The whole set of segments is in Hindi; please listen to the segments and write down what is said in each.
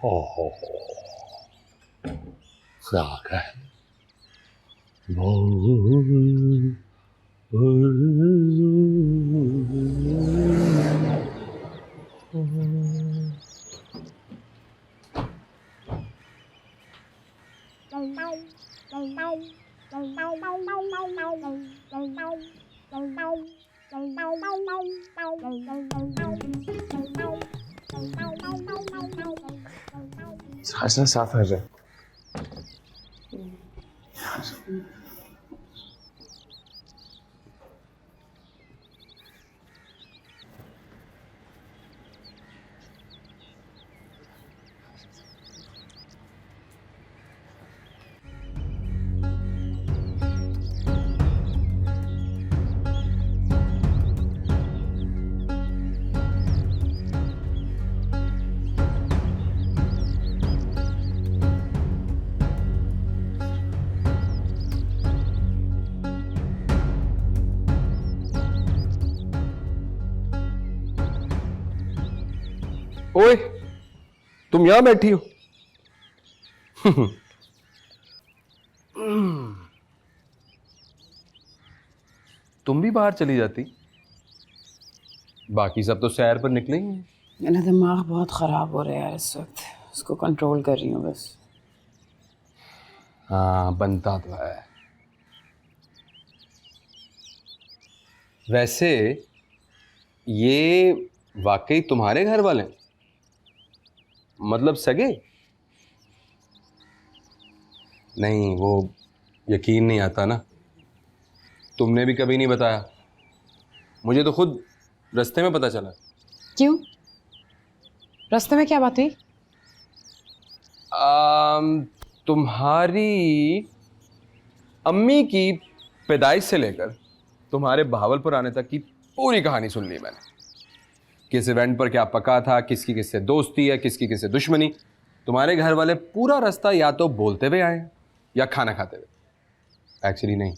ओहो, राग है। साजना साफ है। ओए, तुम यहां बैठी हो? तुम भी बाहर चली जाती। बाकी सब तो सैर पर निकले ही हैं। मेरा दिमाग बहुत ख़राब हो रहा है यार इस वक्त, उसको कंट्रोल कर रही हूँ बस। हाँ, बनता तो है। वैसे ये वाकई तुम्हारे घर वाले हैं? मतलब सगे? नहीं, वो यकीन नहीं आता ना। तुमने भी कभी नहीं बताया, मुझे तो खुद रास्ते में पता चला। क्यों? रास्ते में क्या बात हुई? तुम्हारी अम्मी की पैदाइश से लेकर तुम्हारे बहावलपुर आने तक की पूरी कहानी सुन ली मैंने। किस इवेंट पर क्या पका था, किसकी किससे दोस्ती है, किसकी किससे दुश्मनी। तुम्हारे घर वाले पूरा रास्ता या तो बोलते हुए आए या खाना खाते हुए। एक्चुअली नहीं,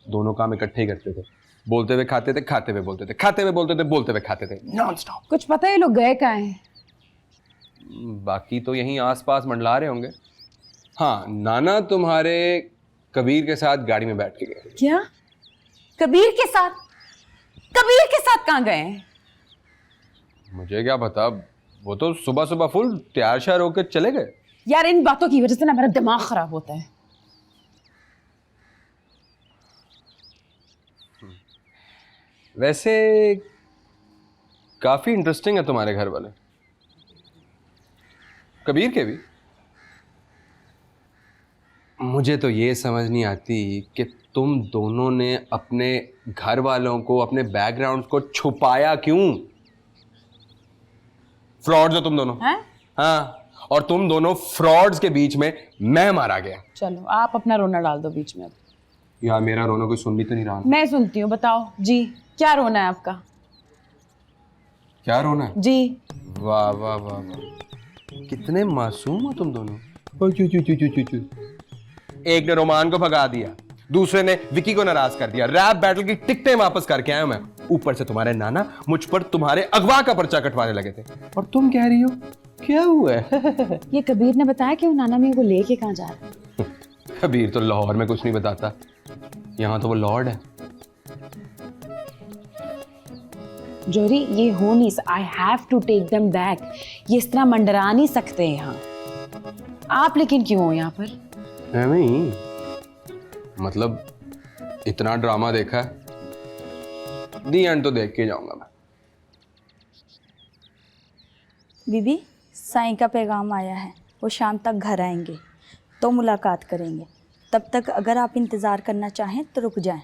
दोनों काम इकट्ठे ही करते थे। बोलते हुए खाते थे, खाते हुए बोलते थे, खाते हुए बोलते थे, बोलते हुए खाते थे, नॉन स्टॉप। कुछ पता है ये लोग गए कहाँ हैं? बाकी तो यहीं आसपास मंडला रहे होंगे। हाँ, नाना तुम्हारे कबीर के साथ गाड़ी में बैठ के गए। क्या? कबीर के साथ? कबीर के साथ कहाँ गए हैं? मुझे क्या पता, वो तो सुबह सुबह फुल तैयार श्यार होकर चले गए। यार इन बातों की वजह से ना मेरा दिमाग खराब होता है। वैसे काफी इंटरेस्टिंग है तुम्हारे घर वाले, कबीर के भी। मुझे तो ये समझ नहीं आती कि तुम दोनों ने अपने घर वालों को, अपने बैकग्राउंड को छुपाया क्यों? फ्रॉड्स हो तुम दोनों। हैं? हाँ, और तुम दोनों फ्रॉड्स के बीच में मैं मारा गया। चलो आप अपना रोना डाल दो बीच में अब। यार मेरा रोना कोई सुन भी तो नहीं रहा। मैं सुनती हूँ, बताओ जी, क्या रोना है आपका? क्या रोना है? जी। वाह वाह वाह वाह, कितने मासूम हो तुम दोनों। एक ने रोमान को भगा दिया, दूसरे ने विकी को नाराज कर दिया। रैप बैटल की टिकटें वापस करके आया मैं। ऊपर से तुम्हारे नाना मुझ पर तुम्हारे अगवा का पर्चा कटवाने लगे थे, और तुम कह रही हो क्या हुआ है? ये कबीर ने बताया कि वो नाना मियाँ को लेके कहाँ जा रहा है। कबीर तो लाहौर में कुछ नहीं बताता, यहाँ तो वो लॉर्ड है। जोरी ये हो नहीं, I have to take them back. ये इस तरह मंडरा नहीं सकते यहाँ आप। लेकिन क्यों हो यहाँ पर? नहीं, मतलब इतना ड्रामा देखा है, दी एंड तो देख के जाऊंगा मैं। बीबी, साईं का पैगाम आया है, वो शाम तक घर आएंगे तो मुलाकात करेंगे। तब तक अगर आप इंतज़ार करना चाहें तो रुक जाएं।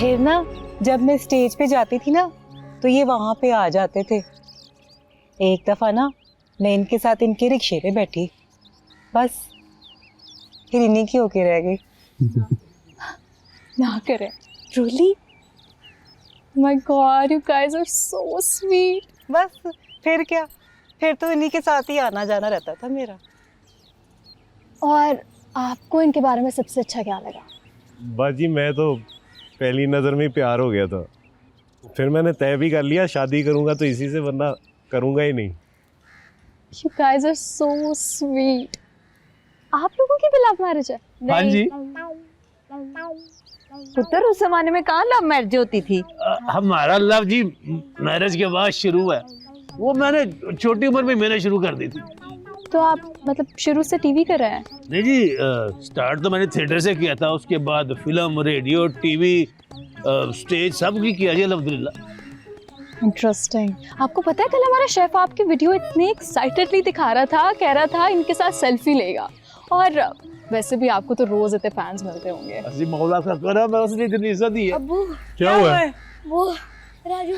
फिर ना जब मैं स्टेज पे जाती थी ना तो ये वहां पे आ जाते थे। एक दफा ना मैं इनके साथ इनके रिक्शे पे बैठी, बस फिर इन्हीं की होके रह गई। ना करें truly. My god you guys are so sweet. बस फिर क्या, फिर तो इन्हीं के साथ ही आना जाना रहता था मेरा। और आपको इनके बारे में सबसे अच्छा क्या लगा? बस जी मैं तो पहली नज़र में ही प्यार हो गया था। फिर मैंने तय भी कर लिया शादी करूंगा तो इसी से, वरना करूंगा ही नहीं। You guys are so sweet. आप लोगों की भी लव मैरिज है? हाँ जी। पुत्र उस जमाने में कहाँ लव मैरिज होती थी? हमारा लव जी मैरिज के बाद शुरू हुआ। वो मैंने छोटी उम्र में मैंने शुरू कर दी थी। तो आप मतलब शुरू से टीवी कर रहे हैं? नहीं जी, स्टार्ट तो मैंने थिएटर से किया था, उसके बाद फिल्म, रेडियो, टीवी, स्टेज सब की किया जी अल्हम्दुलिल्लाह। इंटरेस्टिंग। आपको पता है कल हमारा शेफ आपकी वीडियो इतने एक्साइटेडली दिखा रहा था, कह रहा था इनके साथ सेल्फी लेगा। और वैसे भी आपको तो रोज इतने फैंस मिलते होंगे। अजी मौला का करम है, उसने इतनी इज्जत दी है। अब्बू क्या हुआ है? वो राजू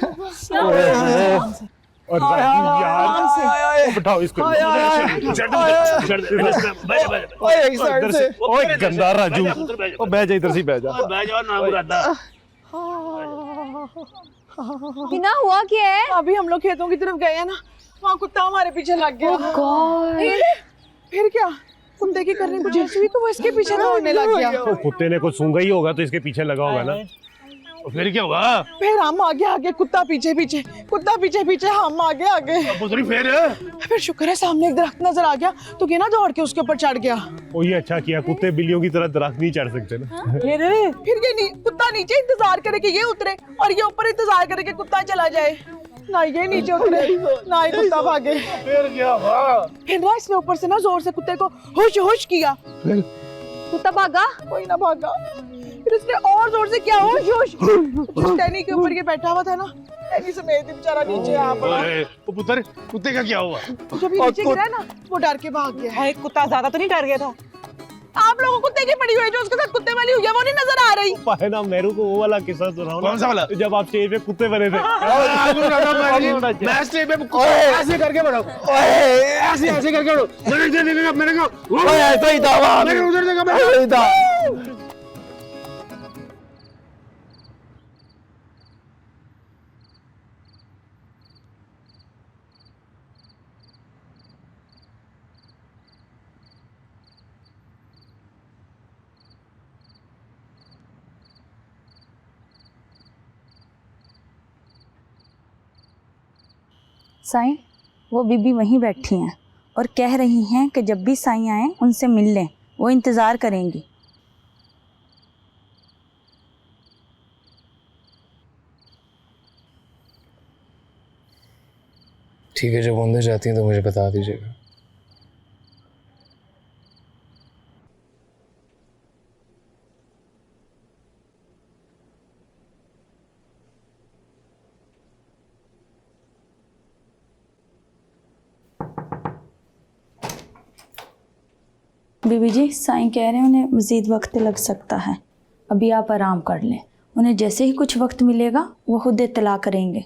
और यार बिठाओ इसको। ओए गंदा राजू, ओ बैठ जा, इधर से बैठ जा। बैठ जाओ ना मुरादा। बिना हुआ क्या है? अभी हम लोग खेतों की तरफ गए हैं ना, वहाँ कुत्ता हमारे पीछे लग गया। फिर क्या, कुत्ते की करने को जैसे भी तो वो इसके पीछे दौड़ने लग गया। तो कुत्ते ने कुछ सूंघा ही होगा तो इसके पीछे लगा होगा ना। तो फिर क्या हुआ? फिर हम आगे आगे, कुत्ता पीछे पीछे, कुत्ता पीछे पीछे, हम आगे आगे। फिर शुक्र है सामने एक दरख्त नजर आ गया तो ये ना दौड़ के उसके ऊपर चढ़ गया। ओ ये अच्छा किया, कुत्ते बिल्लियों की तरह दरख्त नहीं चढ़ सकते ना। फिर ये नहीं, कुत्ता नीचे इंतजार करे कि ये उतरे और ये ऊपर इंतजार करे कि कुत्ता चला जाए। ना ये नीचे उतरे ना ही कुत्ता भागे। फिर क्या हुआ? फिर ना इसने ऊपर से ना जोर से कुत्ते को हुश हुश किया, कुत्ता भागा, कोई ना भागा। फिर इसने और जोर से किया हुश हुश। जिस टहनी के ऊपर ये बैठा हुआ था ना, टहनी समेत बेचारा नीचे आ पड़ा। वो पुत्र, कुत्ते का क्या हुआ? जब ये नीचे गिरा ना, वो डर के भाग गया। है कुत्ता ज्यादा तो नहीं डर गया था? आप लोगों को कुत्ते की पड़ी हुई है जो उसके साथ कुत्ते वाली हुई है, वो नहीं नजर आ रही? है ना, मेरू को वो वाला किस्सा सुनाओ। कौन सा वाला? जब आप स्टेज पे कुत्ते बने थे। मैं स्टेज पे ऐसे करके बढ़ो, ऐसे ऐसे करके बढ़ो। मेरे को ऐसा ही था, मेरे उधर देखा, ऐसा ही था। साईं, वो बीबी वहीं बैठी हैं और कह रही हैं कि जब भी साईं आए उनसे मिल लें, वो इंतज़ार करेंगी। ठीक है, जब वो अंदर जाती हैं तो मुझे बता दीजिएगा। बीबी जी, साईं कह रहे हैं उन्हें मज़ीद वक्त लग सकता है, अभी आप आराम कर लें। उन्हें जैसे ही कुछ वक्त मिलेगा वो खुद इत्तला करेंगे।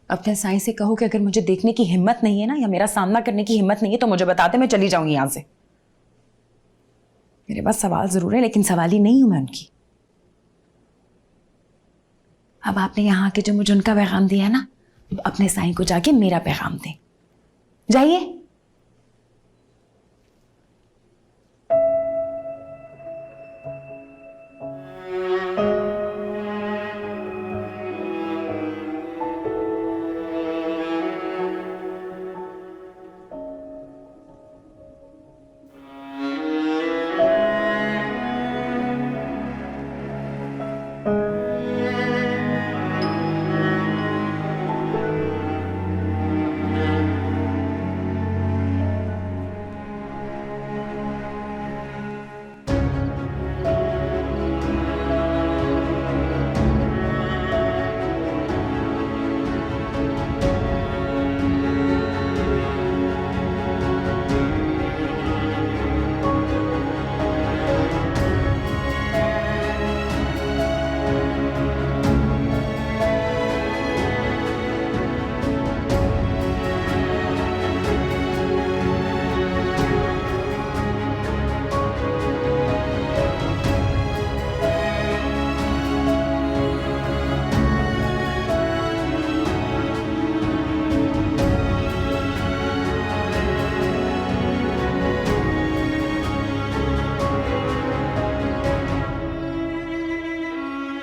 अपने साईं से कहो कि अगर मुझे देखने की हिम्मत नहीं है ना, या मेरा सामना करने की हिम्मत नहीं है, तो मुझे बताते, मैं चली जाऊंगी यहां से। मेरे पास सवाल जरूर है लेकिन सवाली नहीं हूं मैं उनकी। अब आपने यहाँ आके जो मुझे उनका पैगाम दिया है ना, अपने साईं को जाके मेरा पैगाम दें। जाइए।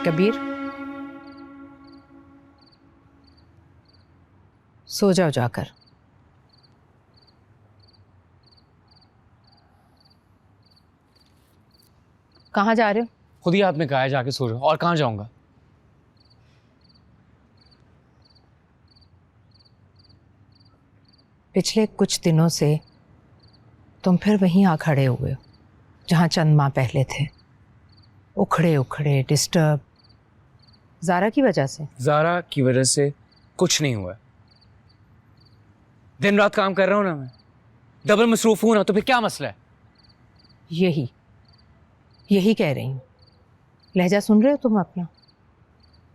कबीर, सो जाओ जाकर। कहाँ जा रहे हो? खुद ही आपने कहा है जाके सो जाओ, और कहाँ जाऊंगा? पिछले कुछ दिनों से तुम फिर वहीं आ खड़े हुए हो जहाँ चंद माह पहले थे, उखड़े उखड़े, डिस्टर्ब। ज़ारा की वजह से? ज़ारा की वजह से कुछ नहीं हुआ। दिन रात काम कर रहा हूँ ना मैं, डबल मसरूफ हूँ ना, तो फिर क्या मसला है? यही कह रही हूँ। लहजा सुन रहे हो तुम अपना?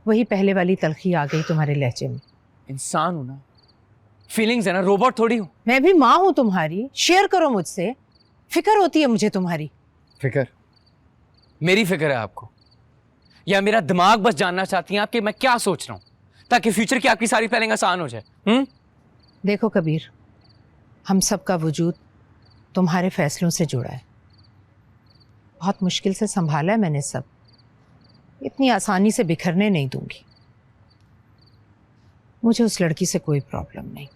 वही पहले वाली तलखी आ गई तुम्हारे लहजे में। इंसान हूँ ना, फीलिंग्स है ना, रोबोट थोड़ी हूँ। मैं भी माँ हूँ तुम्हारी, शेयर करो मुझसे। फिक्र होती है मुझे तुम्हारी। फिक्र? मेरी फिक्र है आपको, या मेरा दिमाग बस जानना चाहती हैं आप कि मैं क्या सोच रहा हूँ, ताकि फ्यूचर की आपकी सारी प्लानिंग आसान हो जाए? देखो कबीर, हम सब का वजूद तुम्हारे फैसलों से जुड़ा है। बहुत मुश्किल से संभाला है मैंने सब, इतनी आसानी से बिखरने नहीं दूंगी। मुझे उस लड़की से कोई प्रॉब्लम नहीं,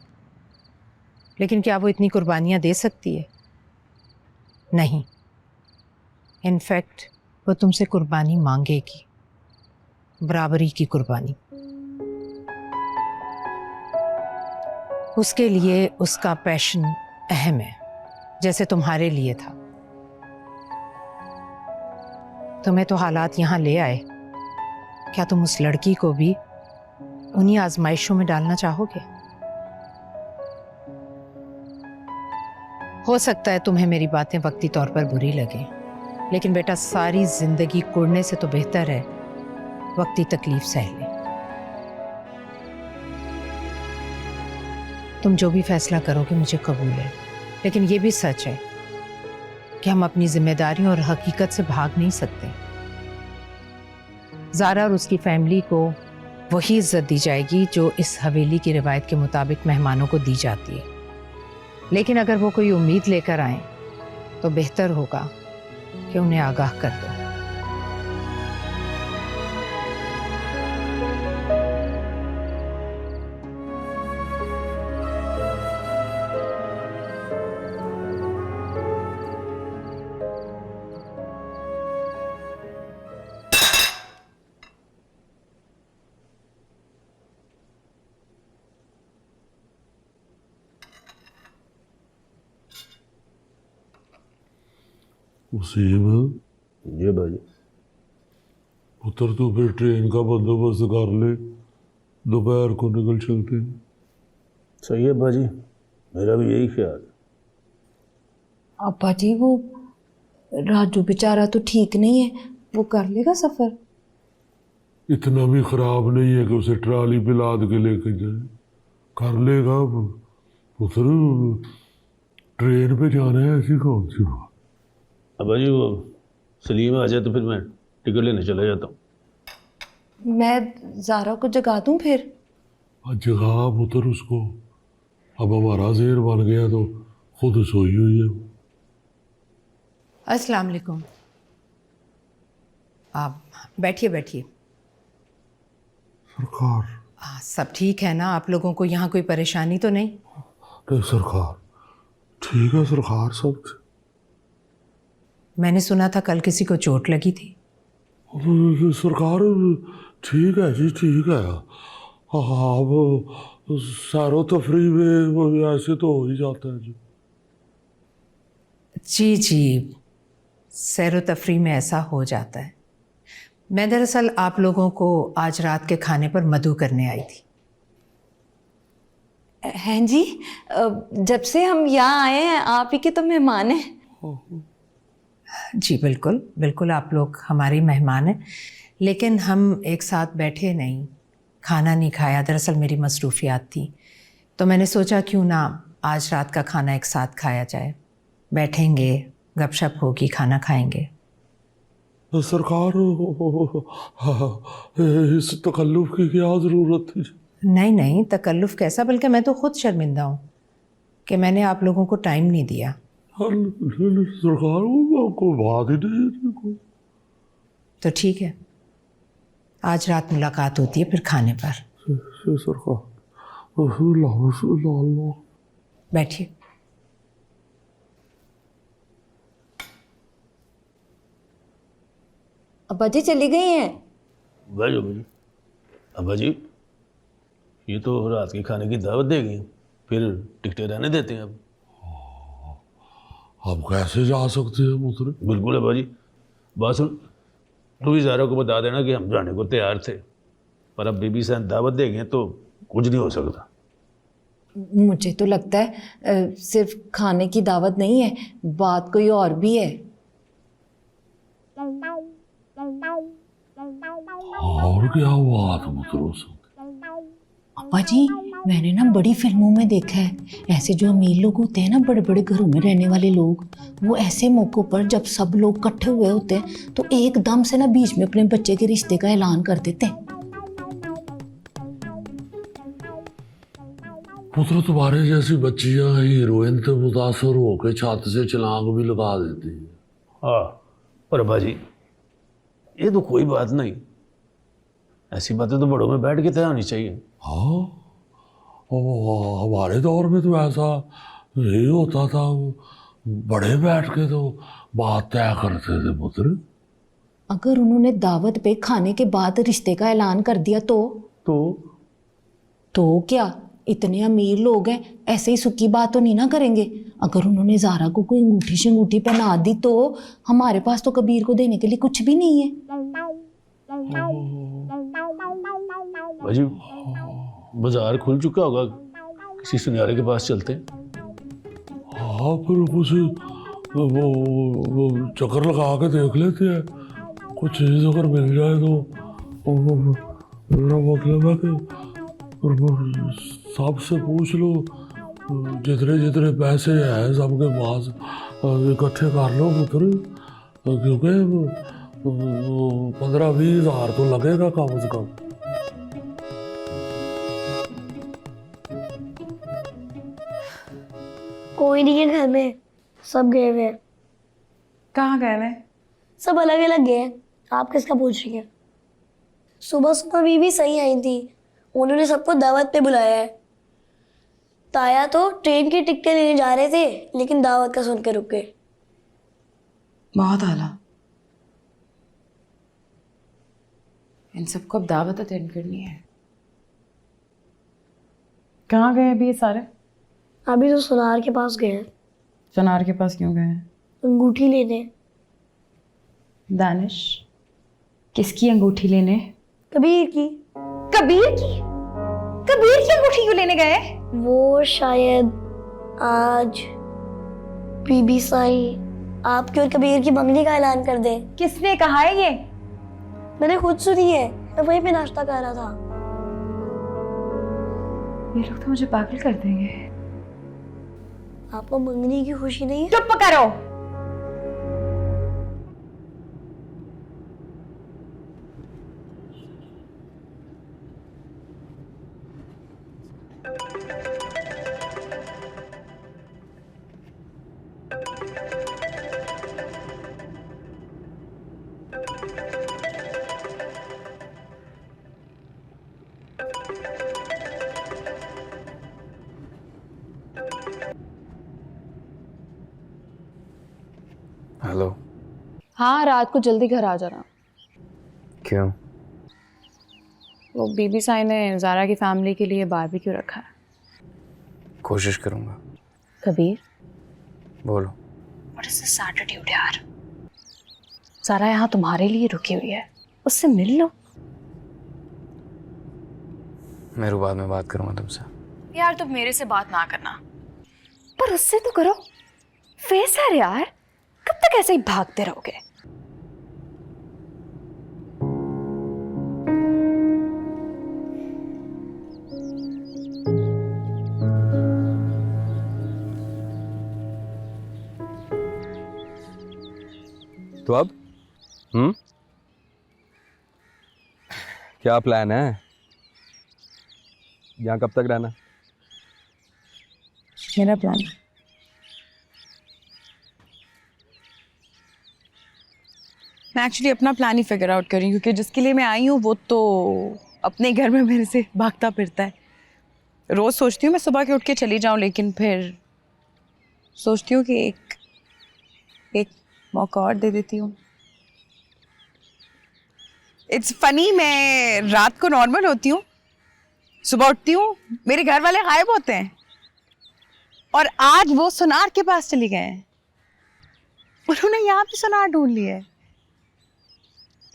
लेकिन क्या वो इतनी कुर्बानियां दे सकती है? नहीं। इनफैक्ट वो तुमसे कुर्बानी मांगेगी, बराबरी की कुर्बानी। उसके लिए उसका पैशन अहम है, जैसे तुम्हारे लिए था। तुम्हें तो हालात यहाँ ले आए, क्या तुम उस लड़की को भी उन्हीं आजमाइशों में डालना चाहोगे? हो सकता है तुम्हें मेरी बातें वक्ती तौर पर बुरी लगे, लेकिन बेटा सारी जिंदगी कुड़ने से तो बेहतर है वक्ती तकलीफ सह ले। तुम जो भी फैसला करोगे मुझे कबूल है, लेकिन ये भी सच है कि हम अपनी जिम्मेदारियों और हकीकत से भाग नहीं सकते। ज़ारा और उसकी फैमिली को वही इज्जत दी जाएगी जो इस हवेली की रिवायत के मुताबिक मेहमानों को दी जाती है, लेकिन अगर वो कोई उम्मीद लेकर आए तो बेहतर होगा कि उन्हें आगाह कर दो। वसीम, जी भाई। पुत्र तू फिर ट्रेन का बंदोबस्त कर ले, दोपहर को निकल चलते हैं। सही है बाजी, मेरा भी यही ख्याल है। अब्बा जी, वो राजू बेचारा तो ठीक नहीं है, वो कर लेगा सफर? इतना भी खराब नहीं है कि उसे ट्राली पे लाद के लेके जाए, कर लेगा पुत्र। ट्रेन पे जाना है, ऐसी कौन सी बात। अब्बा जी, वो सलीम आ जाए तो फिर मैं टिकट लेने चला जाता हूँ। मैं ज़ारा को जगा दूँ फिर? जगा पुत्र उसको, अब हमारा ज़ेर बन गया तो खुद सोई हुई है। अस्सलाम वालेकुम। आप बैठिए बैठिए। सरकार, सब ठीक है ना? आप लोगों को यहाँ कोई परेशानी तो नहीं? नहीं सरकार, ठीक है सरकार, सब मैंने सुना था कल किसी को चोट लगी थी। सरकार ठीक है जी, ठीक है। अब सैरो तफरी में ऐसे तो हो ही जाता है जी। जी जी, सैरो तफरी में ऐसा हो जाता है। मैं दरअसल आप लोगों को आज रात के खाने पर मदु करने आई थी। हैं जी, जब से हम यहाँ आए हैं आप ही के तो मेहमान हैं। जी बिल्कुल बिल्कुल, आप लोग हमारे मेहमान हैं, लेकिन हम एक साथ बैठे नहीं, खाना नहीं खाया। दरअसल मेरी मसरूफियात थी, तो मैंने सोचा क्यों ना आज रात का खाना एक साथ खाया जाए। बैठेंगे, गपशप होगी, खाना खाएंगे। सरकार, इस तकल्लुफ की क्या ज़रूरत थी? नहीं नहीं, तकल्लुफ़ कैसा, बल्कि मैं तो खुद शर्मिंदा हूँ कि मैंने आप लोगों को टाइम नहीं दिया। सरकार, आपको बात ही नहीं है। तो ठीक है, आज रात मुलाकात होती है, फिर खाने पर। बैठिए। अब्बा जी चली गई हैं? बैठो बैठो। अब्बा जी ये तो रात के खाने की दावत देगी, फिर टिकटें रहने देते हैं अब। अब कैसे जा सकते हैं पुत्र? बिल्कुल अब्बा जी। बात सुन, तू भी ज़ारा को बता देना कि हम जाने को तैयार थे, पर अब बीबी से दावत देंगे तो कुछ नहीं हो सकता। मुझे तो लगता है सिर्फ खाने की दावत नहीं है, बात कोई और भी है। और क्या हुआ तुम पुत्रों से? अब्बा जी मैंने ना बड़ी फिल्मों में देखा है, ऐसे जो अमीर लोग होते हैं ना, बड़े बड़े घरों में रहने वाले लोग, वो ऐसे मौक़ों पर जब सब लोग इकट्ठे हुए होते हैं तो एकदम से ना बीच में अपने बच्चे के रिश्ते का ऐलान कर देते हैं। पुत्र तुम्हारे जैसी बच्चियां हीरोइन से मुतासर होकर छत से छलांग भी लगा देती है। हाँ पर अब्बा जी ये तो कोई बात नहीं, ऐसी बातें तो बड़ों में बैठ के तय होनी चाहिए। हाँ हमारे दौर में तो ऐसा नहीं होता था, बड़े बैठ के तो बात तय करते थे पुत्र। अगर उन्होंने दावत पे खाने के बाद रिश्ते का ऐलान कर दिया तो क्या इतने अमीर लोग हैं, ऐसे ही सुखी बात तो नहीं ना करेंगे। अगर उन्होंने ज़ारा को कोई अंगूठी शंगूठी पहना दी तो हमारे पास तो कबीर को देने के लिए कुछ भी नहीं है। भाजी बाजार खुल चुका होगा, किसी सुनियारे के पास चलते हैं। हाँ फिर कुछ वो चक्कर लगा के देख लेते हैं, कुछ चीज़ अगर मिल जाए तो मेरा मतलब है कि सबसे पूछ लो, जितने जितने पैसे हैं सबके पास इकट्ठे कर लो पुत्र, क्योंकि 15-20 हज़ार तो लगेगा कम से कम। कोई नहीं है घर में, सब गए हुए हैं। कहाँ गए हुए? सब अलग अलग गए हैं, आप किसका पूछ रही हैं? सुबह सुबह बीबी सही आई थी, उन्होंने सबको दावत पे बुलाया है। ताया तो ट्रेन की टिकटें लेने जा रहे थे, लेकिन दावत का सुन के रुक गए। बहुत आला। इन सबको अब दावत अटेंड करनी है। कहाँ गए अभी ये सारे? अभी तो सुनार के पास गए हैं। सुनार के पास क्यों गए हैं? अंगूठी लेने। दानिश किसकी अंगूठी लेने? कबीर की। कबीर की? कबीर की अंगूठी क्यों लेने गए? वो शायद आज बीबी साईं आपके और कबीर की मंगनी का ऐलान कर दे। किसने कहा है ये? मैंने खुद सुनी है, मैं वहीं पे नाश्ता कर रहा था। ये लोग तो मुझे पागल कर देंगे। आपको मंगनी की खुशी नहीं है? चुप करो। हेलो। हाँ रात को जल्दी घर आ जाना। क्यों? वो बीबी साई ने ज़ारा की फैमिली के लिए बारबेक्यू रखा है। कोशिश करूंगा। कबीर बोलो। व्हाट इज दिस एटीट्यूड यार? ज़ारा यहाँ तुम्हारे लिए रुकी हुई है, उससे मिल लो। मैं बाद में बात करूंगा तुमसे। यार तुम मेरे से बात ना करना, पर उससे तो करो। फेस है यार, कब तक ऐसे ही भागते रहोगे? तो अब क्या प्लान है? यहाँ कब तक रहना? मेरा प्लान मैं एक्चुअली अपना प्लान ही फिगर आउट कर रही हूँ, क्योंकि जिसके लिए मैं आई हूँ वो तो अपने घर में मेरे से भागता फिरता है। रोज़ सोचती हूँ मैं सुबह के उठ के चली जाऊँ, लेकिन फिर सोचती हूँ कि एक मौका और दे देती हूँ। इट्स फनी, मैं रात को नॉर्मल होती हूँ, सुबह उठती हूँ मेरे घर वाले गायब होते हैं, और आज वो सुनार के पास चली गए हैं। उन्होंने यहाँ पे सुनार ढूंढ लिया है।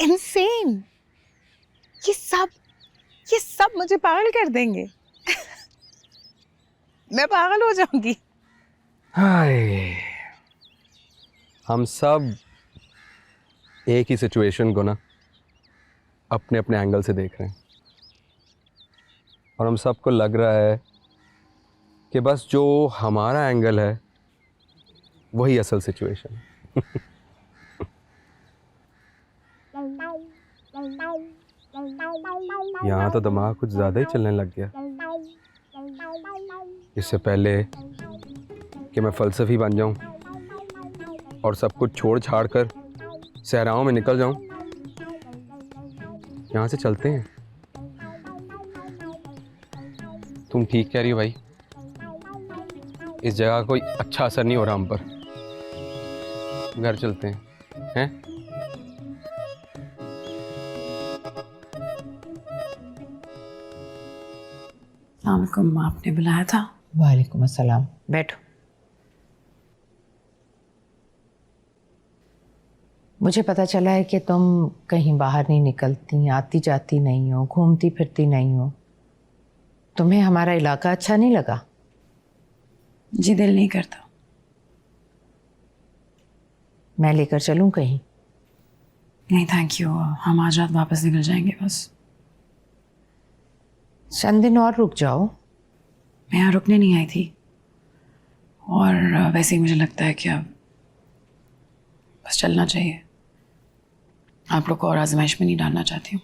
इनसेन। ये सब मुझे पागल कर देंगे। मैं पागल हो जाऊंगी। हाय, हम सब एक ही सिचुएशन को ना अपने अपने एंगल से देख रहे हैं, और हम सबको लग रहा है कि बस जो हमारा एंगल है वही असल सिचुएशन है। यहाँ तो दिमाग कुछ ज़्यादा ही चलने लग गया। इससे पहले कि मैं फ़लसफ़ी बन जाऊँ और सब कुछ छोड़ छाड़ कर सहराओं में निकल जाऊँ, यहाँ से चलते हैं। तुम ठीक कह रही हो भाई, इस जगह का कोई अच्छा असर नहीं हो रहा हम पर। घर चलते हैं। अस्सलाम, आपने बुलाया था? वालेकुम अस्सलाम, बैठो। मुझे पता चला है कि तुम कहीं बाहर नहीं निकलती, आती जाती नहीं हो, घूमती फिरती नहीं हो। तुम्हें हमारा इलाका अच्छा नहीं लगा? जी, दिल नहीं करता। मैं लेकर चलूं कहीं? नहीं थैंक यू, हम आज रात वापस निकल जाएंगे बस। चंद दिन और रुक जाओ। मैं यहाँ रुकने नहीं आई थी, और वैसे ही मुझे लगता है कि अब बस चलना चाहिए। आप लोग को और आजमाइश में नहीं डालना चाहती हूँ।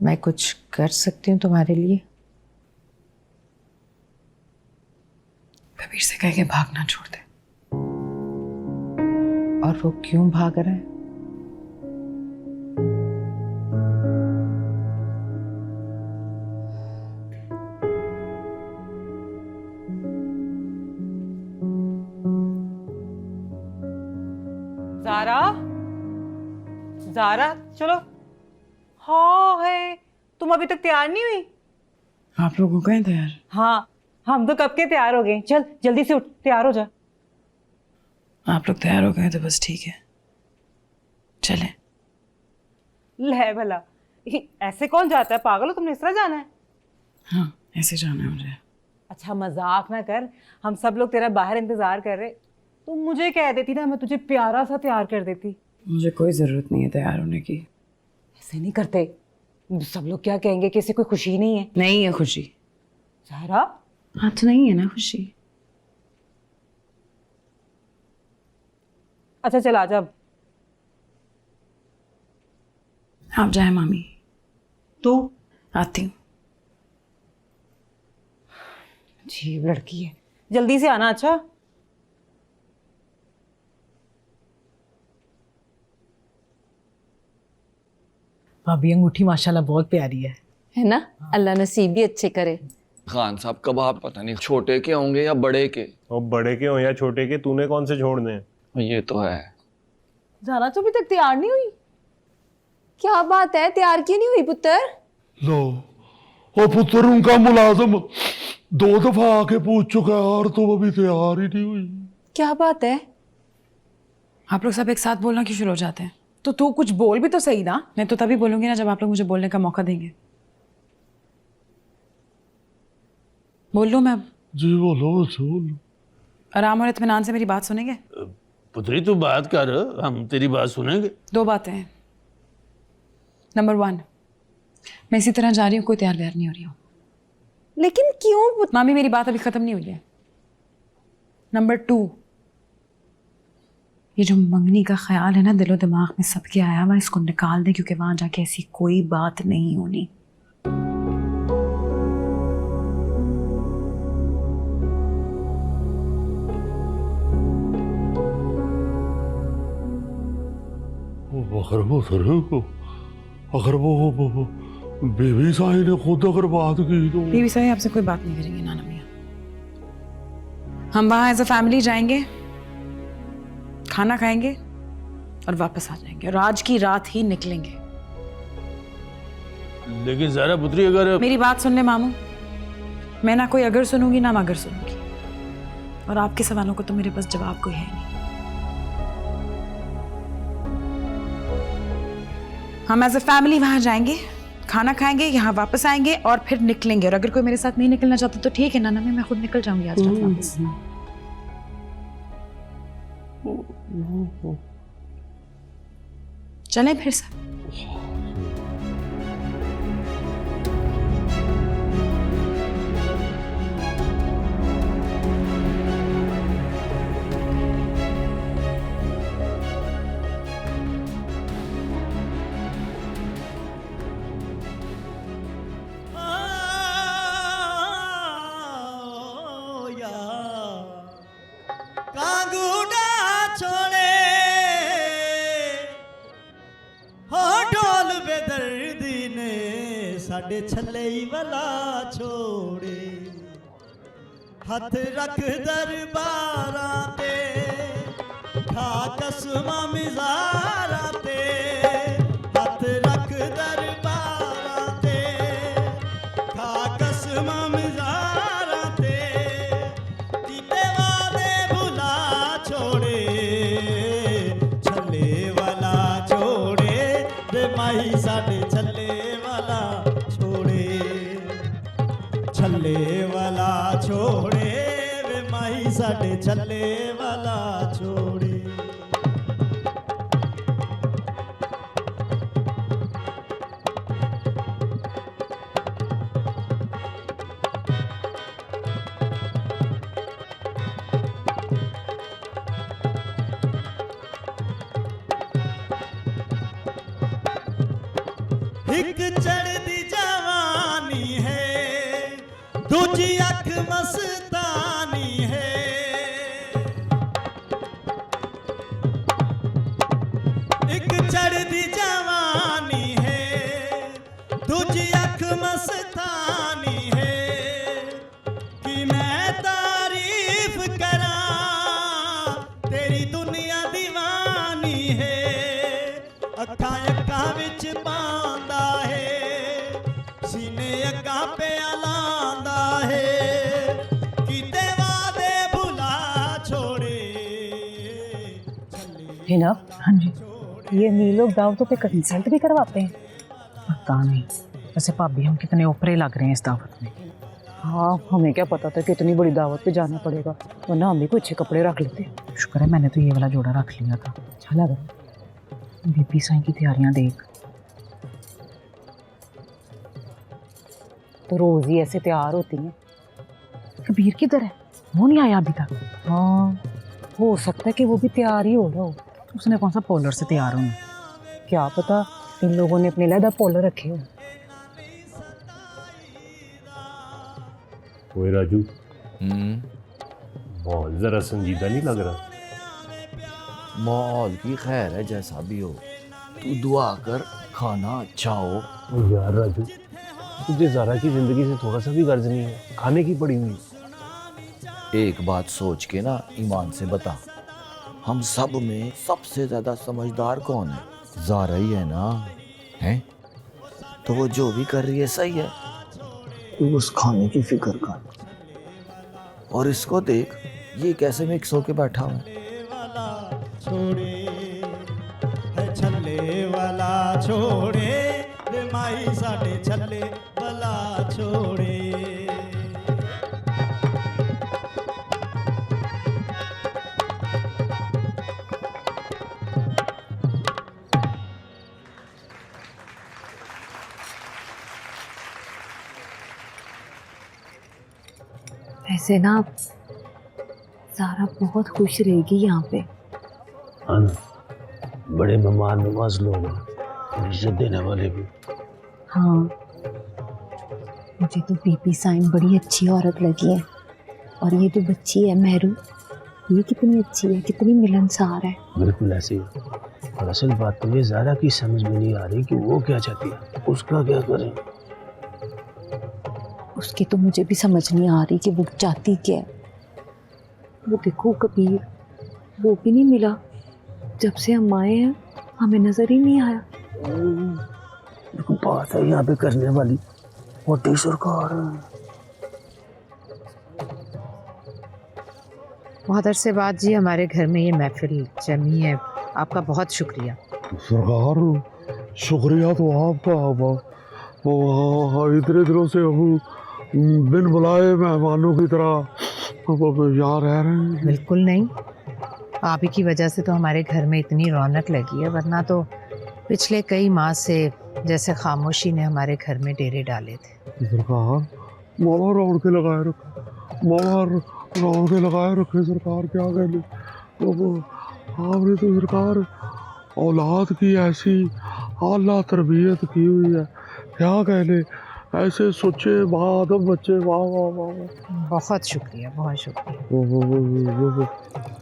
मैं कुछ कर सकती हूँ तुम्हारे लिए? कबीर से कह के भागना छोड़ दे। और वो क्यों भाग रहा है? ज़ारा, चलो। हाँ है, तुम अभी तक तैयार नहीं हुई? आप लोग हो गए तैयार? हाँ, हम तो कब के तैयार हो गए। चल जल्दी से उठ, तैयार हो जा। आप लोग तैयार हो गए तो बस ठीक है, चले। ले भला, ऐसे कौन जाता है? पागल हो, तुमने इस तरह जाना है? हाँ, ऐसे जाना है मुझे। अच्छा मजाक ना कर, हम सब लोग तेरा बाहर इंतजार कर रहे। तुम मुझे कह देती ना, मैं तुझे प्यारा सा तैयार कर देती। मुझे कोई ज़रूरत नहीं है तैयार होने की। ऐसे नहीं करते, सब लोग क्या कहेंगे कि इसे कोई खुशी नहीं है। नहीं है खुशी। ज़ारा, हाँ तो नहीं है ना खुशी। अच्छा चल आजा। आप जाए मामी। तू? आती हूँ। अजीब लड़की है, जल्दी से आना। अच्छा भाभी, अंगूठी माशाल्लाह बहुत प्यारी है ना? अल्लाह नसीब भी अच्छे करे। खान साहब कबाब पता नहीं छोटे के होंगे या बड़े के। और बड़े के हो या छोटे के, तूने कौन से छोड़ने हैं? ये तो है। ज़ारा तो अभी तक तैयार नहीं हुई। क्या बात है, तैयार क्यों नहीं हुई पुत्र? लो, और पुत्र उनका मुलाजम 2 दफा आके पूछ चुका है और तुम अभी तैयार ही नहीं हुई। क्या बात है? आप लोग सब एक साथ बोलना क्यों शुरू हो जाते हैं? तो तू कुछ बोल भी तो सही ना। मैं तो तभी बोलूंगी ना जब आप लोग मुझे बोलने का मौका देंगे। बोल लो। मैं जी बोलो, बोलो। आराम और इत्मीनान से मेरी बात सुनेंगे? पुत्री तू बात कर, हम तेरी बात सुनेंगे। 2 बातें हैं। नंबर 1, मैं इसी तरह जा रही हूँ, कोई तैयार व्यार नहीं हो रही हूँ। लेकिन क्यों? मामी मेरी बात अभी खत्म नहीं हुई है। नंबर 2, ये जो मंगनी का ख्याल है ना दिलो दिमाग में सबके आया हुआ, इसको निकाल दे, क्योंकि वहां जाके ऐसी कोई बात नहीं होनी। अगर वो बेबी साई ने खुद अगर बात की तो बीबी साहब आपसे कोई बात नहीं करेंगे नाना मियाँ। हम वहाँ एज अ फैमिली जाएंगे, खाना खाएंगे और वापस आ जाएंगे और आज की रात ही निकलेंगे। लेकिन ज़ारा पुत्री अगर मेरी बात सुन ले मामू, मैं ना कोई अगर सुनूंगी ना मगर सुनूंगी, और आपके सवालों को तो मेरे पास जवाब कोई है नहीं। हम एज अ फैमिली वहां जाएंगे, खाना खाएंगे, यहाँ वापस आएंगे और फिर निकलेंगे। और अगर कोई मेरे साथ नहीं निकलना चाहता तो ठीक है नाना, मैं खुद निकल जाऊंगी आज रात वापस। चलें फिर से। साडे छले वाला छोड़े हथ रख दरबारा ते खा कसमा मिजारा ते हथ रख दरबारा ते खा कसमा मिजारा ते कीते वादे भुला छोड़े छले वाला छोड़े रे माही साडे छले वाला छले वाला छोड़े वे माही साडे छले वाला छोड़े। एक चढ़दी जवानी है, दूजी अख मस्तानी है। एक चढ़दी जवानी है, दूजी अख मस्तानी है। कि मैं तारीफ करा तेरी दुनिया दीवानी है। अखा अखा विच पांदा है, सीने अखा पे आलांदा है। हिना, हाँ जी, ये मीर लोग दावतों पे कंसल्ट भी करवाते हैं? पता नहीं, वैसे भाभी हम कितने ऊपरे लग रहे हैं इस दावत में। हाँ, हमें क्या पता था कि इतनी बड़ी दावत पे जाना पड़ेगा, वरना हम भी कुछ अच्छे कपड़े रख लेते। शुक्र है मैंने तो ये वाला जोड़ा रख लिया था। अच्छा लगा। बीपी साईं की तैयारियां देख, तो रोज ही ऐसे तैयार होती हैं। कबीर किधर है? वो नहीं आया अभी तक। हाँ, हो सकता है कि वो भी तैयार ही हो रहा हो। उसने कौन सा पोलर से तैयार होना? क्या पता, इन लोगों ने अपने लहदा पोलर रखे हो। ओए राजू, माहौल जरा संजीदा नहीं लग रहा? माहौल की खैर है, जैसा भी हो तू दुआ कर खाना अच्छा हो। यार राजू, तुझे ज़ारा की जिंदगी से थोड़ा सा भी गर्ज नहीं है, खाने की पड़ी हुई। एक बात सोच के ना ईमान से बता, हम सब में सबसे ज्यादा समझदार कौन है? ज़ारा ही है ना? है तो वो जो भी कर रही है सही है, तू उस खाने की फिक्र कर। और इसको देख, ये कैसे मिक्स होके बैठा हूँ। छोड़े है छले वाला छोड़े रे माही साडे छले वाला छोड़े। ऐसे ना ज़ारा बहुत खुश रहेगी यहाँ पे। हाँ ना, बड़े मेहमान नवाज लोग हैं, इज्जत देने वाले भी। हाँ, मुझे तो बीपी साईं बड़ी अच्छी औरत लगी है। और ये जो बच्ची है मेहरू, ये कितनी अच्छी है, कितनी मिलनसार है। बिल्कुल ऐसे ही। और असल बात तो ये ज़ारा की समझ में नहीं आ रही कि वो क्या चाहती है, उसका क्या करें। उसकी तो मुझे भी समझ नहीं आ रही कि वो चाहती क्या है। वो देखो कबीर, वो भी नहीं मिला। जब से हम आए हैं हमें नजर ही नहीं आया। देखो बात है यहाँ पे करने वाली, मोटी सरकार। बहुत अरसे बाद जी हमारे घर में ये महफिल जमी है, आपका बहुत शुक्रिया। सरकार शुक्रिया तो आपका। इतने दिनों से हम बिन बुलाए मेहमानों की तरह यहाँ रह रहे हैं। बिल्कुल नहीं, आप ही की वजह से तो हमारे घर में इतनी रौनक लगी है, वरना तो पिछले कई माह से जैसे खामोशी ने हमारे घर में डेरे डाले थे। सरकार मामा रौनके लगाए रखे, मामा रौनके लगाए रखे सरकार, क्या कहने। आपने तो सरकार औलाद की ऐसी आला तरबियत की हुई है, क्या कहने। ऐसे सोचे बादम बच्चे, वाह वाह वाह वाह। बहुत शुक्रिया, बहुत शुक्रिया।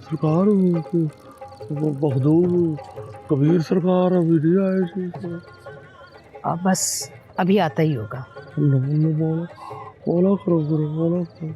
सरकार वो मखदूम कबीर सरकार अभी नहीं आए थे। अब बस अभी आता ही होगा। बोला करो बोला करो।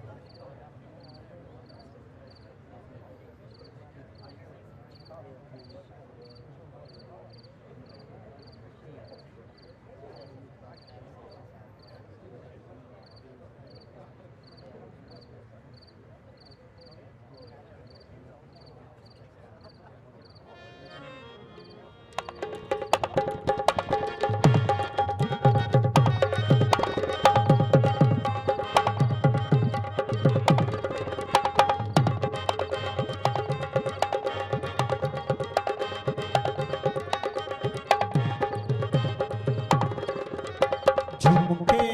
झुमके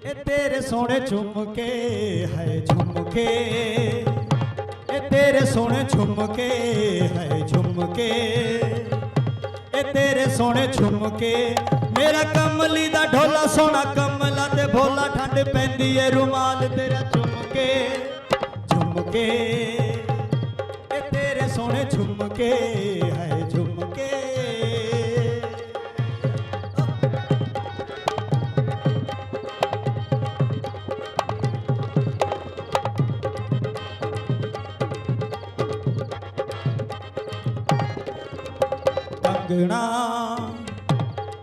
ए तेरे सोने झुमके है झुमके, ए तेरे सोने झुमके है झुमके, ए तेरे सोने झुमके। मेरा कमली दा ढोला सोना कमला ते भोला, ठंड पैंदी है रुमाल तेरा झुमके झुमके, ए तेरे सोने झुमके है झुमके। कंगना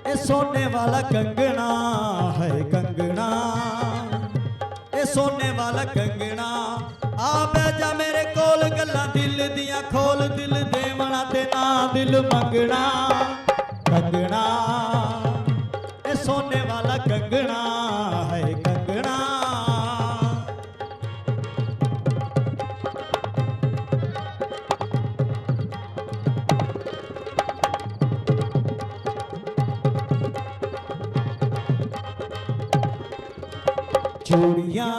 ए सोने वाला कंगना है कंगना, ए सोने वाला कंगना। आ बैजा मेरे कोल गल्ला दिल दिया खोल, दिल देवना ते ना दिल मंगना। कंगना ए सोने वाला कंगना है कंगना। चूड़ियां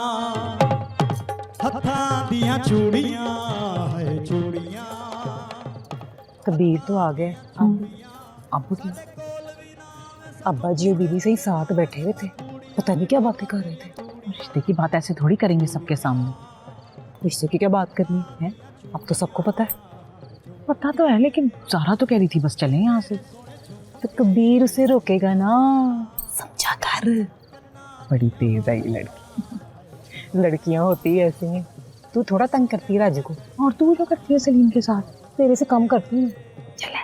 हथा दिया चूड़ियां है चूड़ियां। कबीर तो आ गए। अब क्या? अब्बा जी और बीबी से ही साथ बैठे हुए थे, पता नहीं क्या बातें कर रहे थे। रिश्ते की बात ऐसे थोड़ी करेंगे सबके सामने। रिश्ते की क्या बात करनी है, अब तो सबको पता है। पता तो है, लेकिन ज़ारा तो कह रही थी बस चलें यहाँ से। तो कबीर उसे रोकेगा ना, समझा कर। बड़ी तेज है ये लड़की। लड़कियां होती है ऐसी हैं। तू थोड़ा तंग करती है राजू को, और तू तो करती है सलीम के साथ, तेरे से कम करती है। चले।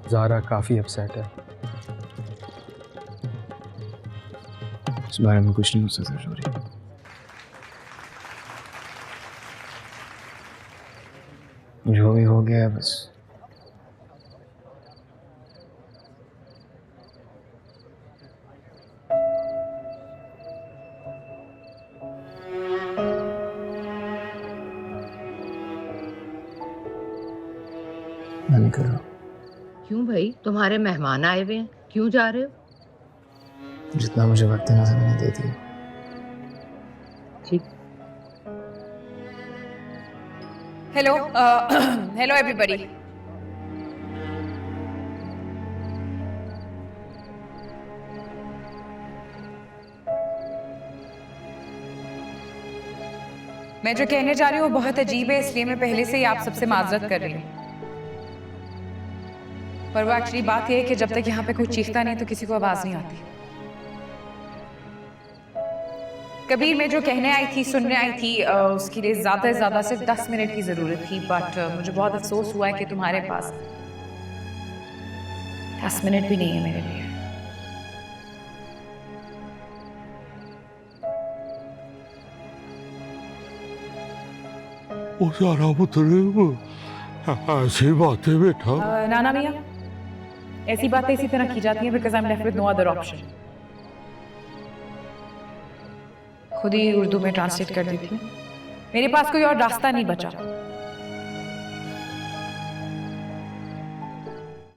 ज़ारा काफ़ी अपसेट है, इस बारे में कुछ नहीं हो सकता जोरी। जो भी हो गया है बस। मैं नहीं कर रहा। क्यों भाई, तुम्हारे मेहमान आए हुए हैं, क्यों जा रहे हो? जितना मुझे वक्त देना था मैंने दे दिया। ठीक। Hello hello everybody. मैं जो कहने जा रही हूँ वो बहुत अजीब है, इसलिए मैं पहले से ही आप सबसे माजरत कर रही हूँ। पर वो एक्चुअली बात यह है कि जब तक यहाँ पे कोई चीखता नहीं तो किसी को आवाज नहीं आती। कबीर मैं जो कहने आई थी, सुनने आई थी, उसके लिए ज्यादा से ज्यादा सिर्फ 10 मिनट की जरूरत थी, बट मुझे बहुत अफसोस हुआ है कि तुम्हारे पास 10 मिनट भी नहीं है मेरे लिए। वो सारा पुत्र ऐसी बातें बेटा। नाना भैया, ऐसी बातें इसी तरह की जाती हैं because I am left with no other option. खुद ही उर्दू में ट्रांसलेट कर देती हूँ, मेरे पास कोई और रास्ता नहीं बचा।